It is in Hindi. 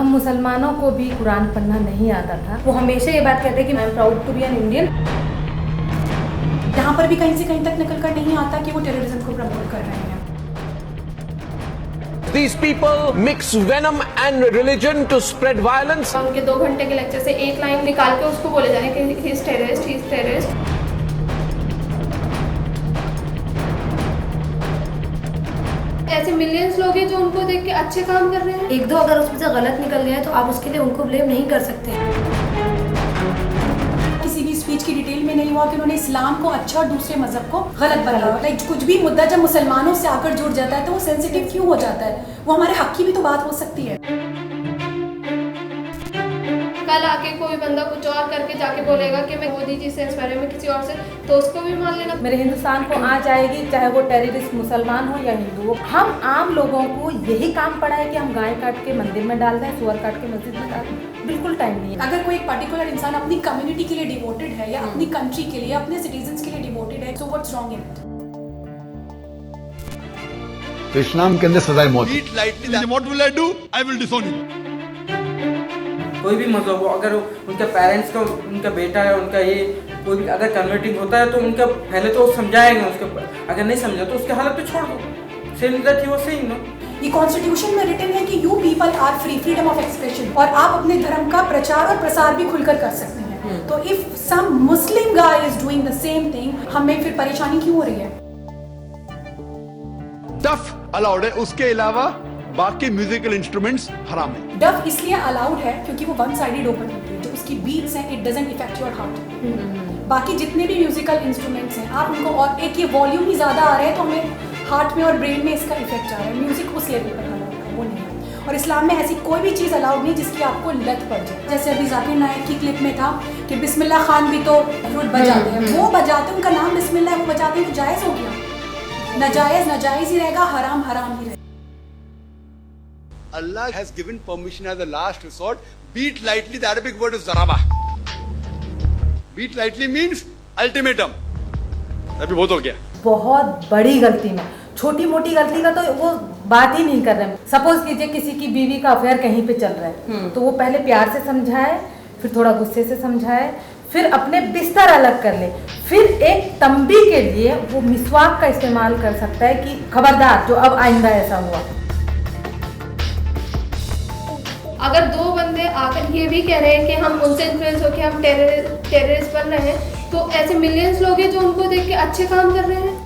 हम मुसलमानों को भी कुरान पढ़ना नहीं आता था। वो हमेशा ये बात कहते हैं कि I am proud to be an Indian. यहाँ पर भी कहीं से कहीं तक निकल कर नहीं आता कि वो टेररिज्म को प्रमोट कर रहे हैं। These people mix venom and religion to spread violence. उनके 2 घंटे के लेक्चर से एक लाइन निकाल के उसको बोले जा रहे हैं कि he is terrorist, he is terrorist। ऐसे मिलियंस लोग हैं जो उनको देख के अच्छे काम कर रहे हैं। 1-2 अगर उसमें से गलत निकल गया है तो आप उसके लिए उनको ब्लेम नहीं कर सकते। किसी भी स्पीच की डिटेल में नहीं हुआ कि उन्होंने इस्लाम को अच्छा और दूसरे मजहब को गलत बताया। लाइक कुछ भी मुद्दा जब मुसलमानों से आकर जुड़ जाता है तो वो सेंसिटिव क्यों हो जाता है? वो हमारे हक की भी तो बात हो सकती है। कल आके कोई बंदा कुछ और करके जाके बोलेगा कि मैं मोदी जी से इंस्पायर हूं, मैं किसी और से, तो उसको भी मान लेना। मेरे हिंदुस्तान को आँच आएगी, चाहे वो टेररिस्ट मुसलमान हो या हिंदू हो। हम आम लोगों को यही काम पड़ा है कि हम गाय काट के मंदिर में डाल दें, सुअर काट के मस्जिद में डाल दें। बिल्कुल टाइम नहीं है। अगर कोई एक पर्टिकुलर इंसान अपनी कम्युनिटी के लिए डिवोटेड है या अपनी कंट्री के लिए, अपने सिटीजन्स के लिए डिवोटेड है, so what's wrong in it? तो इस्लाम के अंदर सजाए मौत। What will I do? I will disown him. कोई भी मजहब हो, अगर उनके पेरेंट्स का, उनका बेटा है, उनका ये कोई भी अगर कन्वर्टिंग होता है तो उनका पहले तो समझाएंगे उसके, अगर नहीं समझा तो उसके हालत पे छोड़ दो। Same that he was saying, no. ये कॉन्स्टिट्यूशन में रिटन है कि you people are free, freedom of expression, और आप अपने धर्म का प्रचार और प्रसार भी खुलकर कर सकते हैं। तो if some Muslim guy is doing the same thing, हमें फिर परेशानी क्यों हो रही है? Duff allowed है, उसके अलावा बाकी म्यूजिकल इंस्ट्रूमेंट्स हराम है। डफ इसलिए अलाउड है क्योंकि वो वन साइडेड ओपन होती है। जो उसकी बीट्स हैं, it doesn't effect your heart. बाकी जितने भी म्यूजिकल इंस्ट्रूमेंट्स हैं, आप उनको, और एक ये वॉल्यूम ही ज्यादा आ रहा है तो हमें हार्ट में और ब्रेन में इसका इफेक्ट आ रहा है। म्यूजिक उस लेवल पर अलाउड है, वो नहीं है। और इस्लाम में ऐसी कोई भी चीज़ अलाउड नहीं जिसकी आपको लत पड़ जाए। जैसे अभी जाकिर नायक की क्लिप में था कि बिस्मिल्लाह खान भी तो फ्लूट बजाते हैं, वो बजाते, उनका नाम बिस्मिल्लाह, वो बजाते हैं तो जायज़ हो गया? नाजायज़ ही रहेगा, हराम ही रहेगा। Allah has given permission as a last resort. Beat lightly, the Arabic word is zaraba. Beat lightly means ultimatum. अभी बहुत हो गया। बहुत बड़ी गलती में, छोटी मोटी गलती का तो वो बात ही नहीं कर रहे हैं। सपोज कीजिए किसी की बीवी का अफेयर कहीं पे चल रहा है, तो वो पहले प्यार से समझाए, फिर थोड़ा गुस्से से समझाए, फिर अपने बिस्तर अलग कर ले, फिर एक तंबी के लिए वो मिसवाक का इस्तेमाल कर सकता है कि खबरदार जो अब आइंदा ऐसा हुआ। अगर 2 बंदे आकर ये भी कह रहे हैं कि हम उनसे इन्फ्लुएंस होकर हम टेररिस्ट बन रहे हैं, तो ऐसे मिलियंस लोग हैं जो उनको देख के अच्छे काम कर रहे हैं।